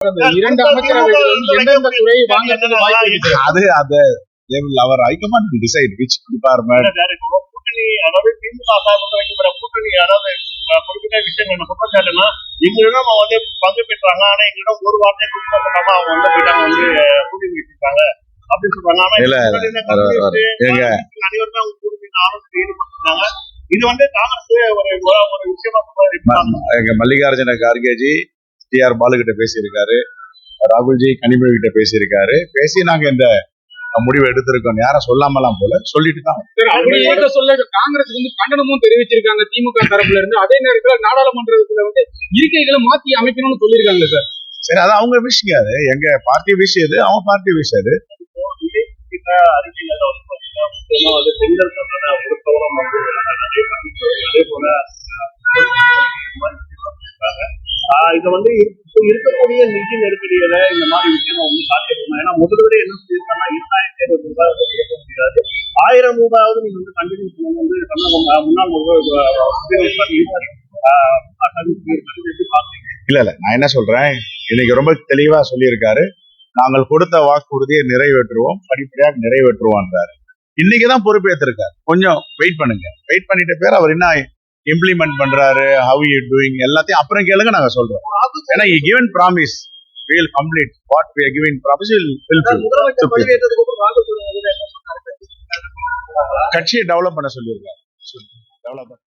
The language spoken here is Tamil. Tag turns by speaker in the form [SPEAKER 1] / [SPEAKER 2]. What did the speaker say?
[SPEAKER 1] இரண்டு அமைச்சரவைகள் எந்தெந்த துறையை வாங்குறதுக்கு வாய்ப்பு இருக்கு?
[SPEAKER 2] அது அவர் ஹைகமாண்ட் டிசைட் விச் டிபார்ட்மெண்ட்.
[SPEAKER 3] கூட்டணி அதாவது திமுக வைக்கப்பட கூட்டணி அதாவது குறிப்பிட்ட விஷயம் என்ன குற்றச்சாட்டுன்னா எங்களிடம் வந்து பங்கு பெற்றாங்க, ஆனா எங்களிடம் ஒரு வார்த்தை கொடுக்காம அவங்க வந்து போயிட்டாங்க வந்து கூட்டணி வச்சிருக்காங்க அப்படின்னு சொல்றாங்க. அனைவருமே அவங்க கூட்டணி ஆலோசனை ஈடுபட்டிருக்காங்க. இது வந்து காங்கிரஸ் ஒரு விஷயமா
[SPEAKER 2] எங்க மல்லிகார்ஜுன கார்கேஜி TR பாலு கிட்ட பேசியிருக்காரு, ராகுல்ஜி கனிமொழி கிட்ட பேசியிருக்காரு. பேசி நாங்க இந்த முடிவு எடுத்திருக்கோம், யாரும் சொல்லாமலாம் போல சொல்லிட்டு தான்.
[SPEAKER 1] காங்கிரஸ் வந்து கண்டனமும் தெரிவிச்சிருக்காங்க திமுக தரப்புல இருந்து. அதே நேரத்துல நாடாளுமன்றத்துல வந்து இருக்கைகளை மாத்தி அமைக்கணும்னு சொல்லியிருக்காங்க சார்.
[SPEAKER 2] சரி, அது அவங்க விஷயம், அது எங்க பார்ட்டி விஷயம், இது அவங்க பார்ட்டி விஷயம். அது
[SPEAKER 3] இதை வந்து இருக்கக்கூடிய நிதி நெருக்கடியில இந்த மாதிரி விஷயம் வந்து சாத்தியமா. ஏன்னா முதல்வரே என்ன சொல்லியிருக்காங்கன்னா 2700 ரூபாய் வந்து கொடுக்க முடியாது, 1000 ரூபாயாவது நீங்க வந்து கண்டினியூ பண்ணணும் வந்து முன்னாள்
[SPEAKER 2] இல்ல நான் என்ன சொல்றேன், இன்னைக்கு ரொம்ப தெளிவா சொல்லியிருக்காரு, நாங்கள் கொடுத்த வாக்குறுதியை நிறைவேற்றுவோம், படிப்படியாக நிறைவேற்றுவோம்ன்றாரு. இன்னைக்குதான் பொறுப்பேற்றிருக்காரு. கொஞ்சம் வெயிட் பண்ணுங்க, வெயிட் பண்ணிட்ட பேர் அவர் என்ன இம்ப்ளிமெண்ட் பண்றாரு, how you doing எல்லாத்தையும் அப்புறம் கேளுங்க, நாங்க சொல்றோம். ஏன்னா given promise we will complete what we are giving promise will fulfill. கட்சியை டெவலப் பண்ண சொல்லியிருக்காரு.